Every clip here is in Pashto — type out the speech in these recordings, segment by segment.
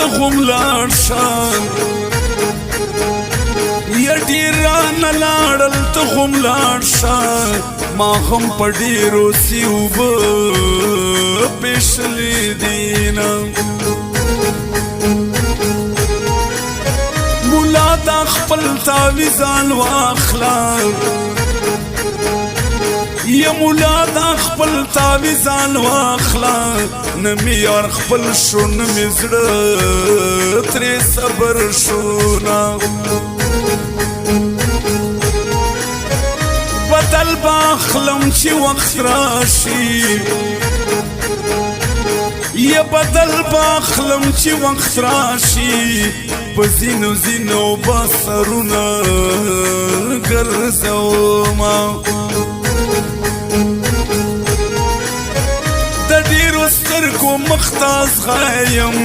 ته هم لاړ شه یا ډېر رانه لاړل ته هم لاړ شه ما هم په ډېرو سیوبه پیشلې دینه مولا دا خپل تعویذان واخله یا مولا دا خپل تعویذان واخله نه مې یار خپل شو نه مې زړه ترې صبر شو نه بدل باخلم چې وخت راشي یا بدل باخلم چې وخت راشي په زینو زینو به سرونه ګرځومه د ډېرو سترګو مخته ځغایم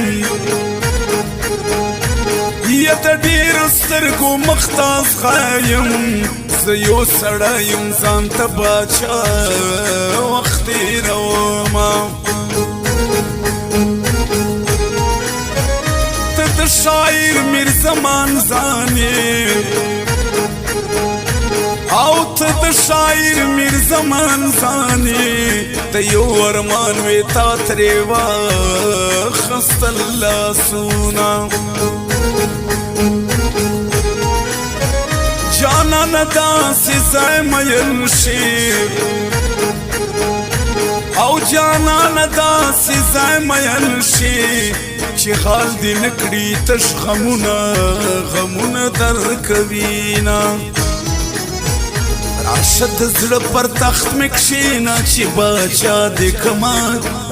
یا د ډېرو سترګو مخته ځغایم زه یو سړی یم ځان ته باچا وخت تېرومه ته د شاعر میرزمان ځانې او ته د شاعر میرزمان ځانې ته یو ارمان وې تا ترې واخیستل لاسونه جانانه داسې ځای میل شي او جانانه داسې ځای میل شي چې حال دې نه کړي تش غمونه درکوینه راشه د زړه پر تخت مې کښېنه چې باچا دې کړمه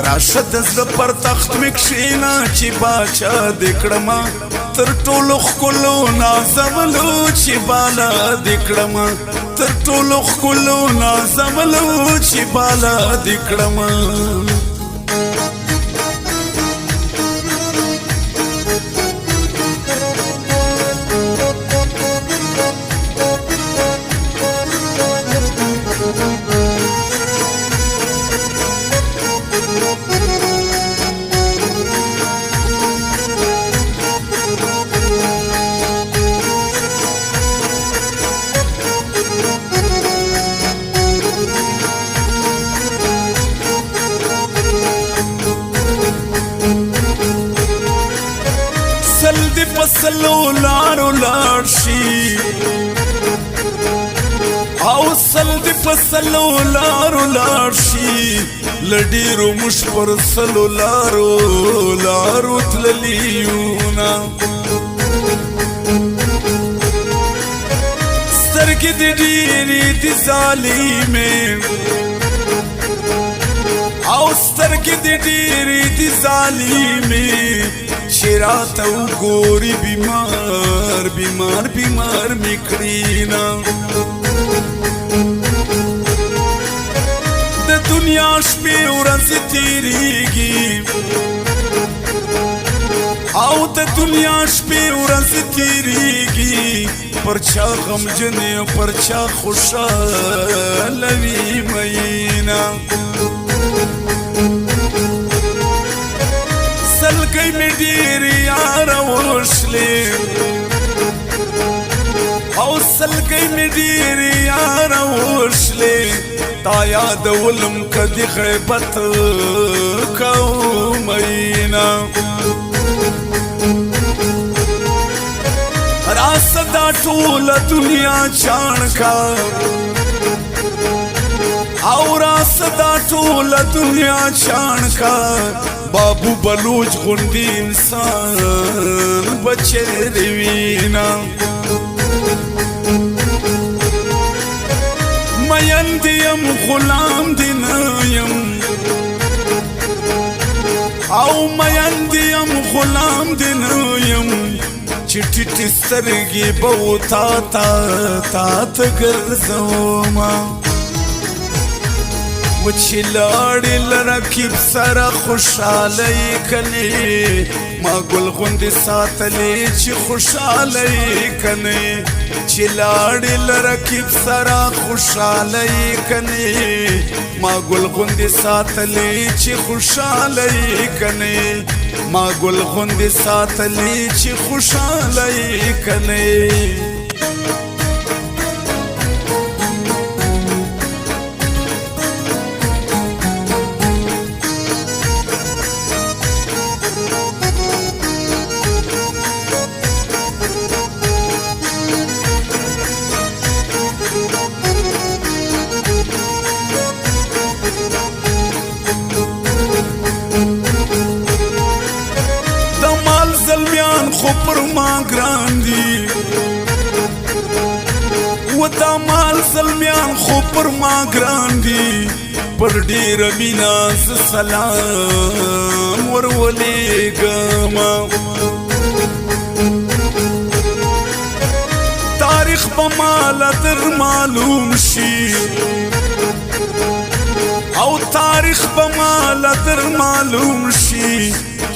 راشه د زړه پر تخت مې کښېنه چې باچا دې کړمه تر ټولو ښکلو نازولو چې بالا دې کړمه تر ټولو ښکلو نازولو چې بالا دې کړمه سلو لارو لاړ شي او سل دې په سلو لارو لاړ شي له ډېرو موږ پر سلو لارو تللي یو نه سترګې دې ډېرې دي ظالمې او سترګې دې ډېرې دي ظالمې چې راته وګوري بیمار مې کړینه د دنیا شپې ورځې تېرېږي او د دنیا شپې ورځې تېرېږي پر چا غمجنې پر چا خوشحاله وي مینه سلګۍ مې ډېرې یاره وشلې او سلګۍ مې ډېرې یاره وشلې تا یادولم که د غیبت کوم مینه راسه دا ټوله دنیا چاڼکه او راسه دا ټوله دنیا چاڼکه بابو بلوچ غوندې انسان به چیرې وینه مین دې یم غلام دې نه یم او مین دې یم غلام دې نه یم چې ټیټې سترګې به و تا ته ګرځومه و چې لاړې له رقیب سره خوشحاله یې کنې ما ګل غوندې ساتلې چې خوشحاله یې کنې چې لاړې له رقیب سره خوشحاله یې کنې ما ګل غوندې ساتلې چې خوشحاله یې کنې ما ګل غوندې ساتلې چې خوشحاله یې کنې خو پر ما ګران دي و دا مال زلمیان خو پر ما ګران دي پر ډېره مینه زه سلام ورولېږم تاریخ به ماله در معلوم شي او تاریخ به ماله در معلوم شي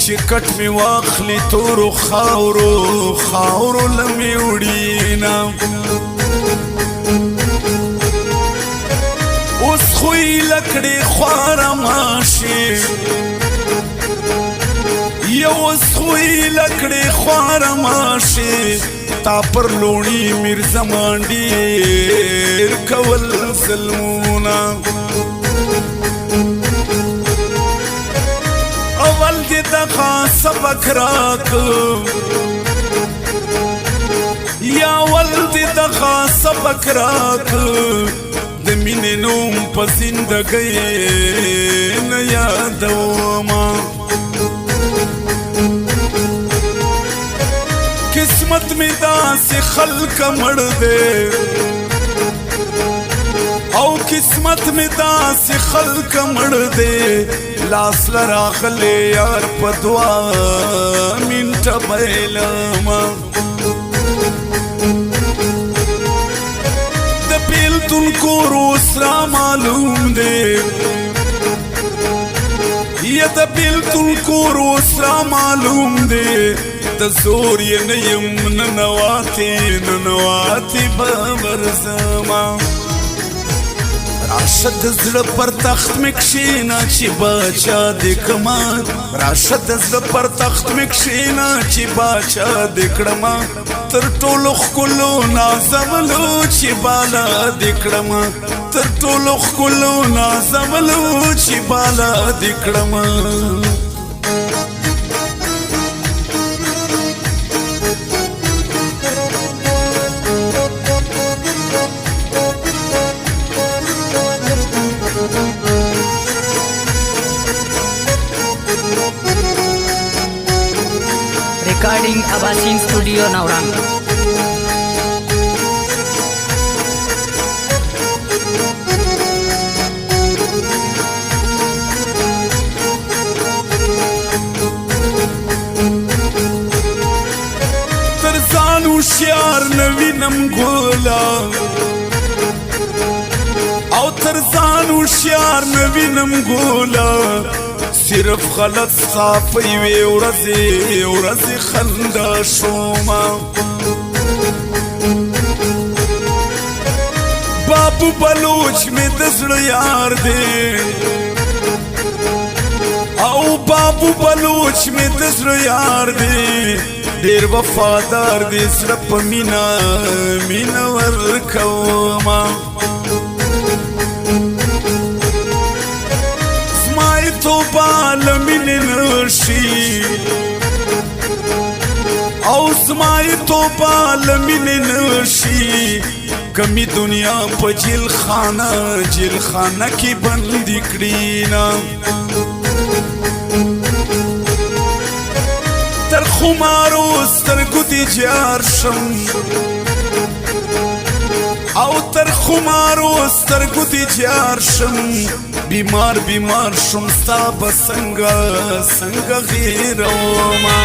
چې کټ می واخلی تورو خاورو لمې وړینا اوس خوی لکړې خواره ماشي یو اوس خوی لکړې خواره ماشي تا پر لوڼي میر زمان ډېر کول ظلمونه اول دی دغه سبق راک یا اول دی دغه سبق راک د مینې نوم په زندګۍ نه یادومه قسمت مې داسې خلکه مړ دی او قسمت مې داسې خلکه مړ دی لاس لراغلی یار په دوا منټه بیلمه د بیلتون کور اوس را معلوم دی یا د بیلتون کور اوس را معلوم دی د زور یې نه یم ننواتې به ورځمه راشه د زړه پر تخت مې کښېنه چې باچا دې کړمه راشه د زړه پر تخت مې کښېنه چې باچا دې کړمه تر ټولو ښکلو نازولو چې بالا دې کړمه تر ټولو ښکلو نازولو چې بالا دې کړمه Recording Abasin Studio Naurang. ترزان هوښیار نه وینم ګولا او ترزان هوښیار نه وینم ګولا صرف غلط ستا په یوې ورځې خندا شومه بابو بلوچ مې د زړه یار دی او بابو بلوچ مې د زړه یار دی ډېر وفادار دی زړه په مینه ورکومه توبه لمینې نشي او زمای توبه لمینې نشي کمی دنیا په جیل خانه کې بندي کړي نه تر خمارو سترګو دې جار شم او تر خمارو سترګو دې جار شم بیمار شم ستا به څنګه غیرومه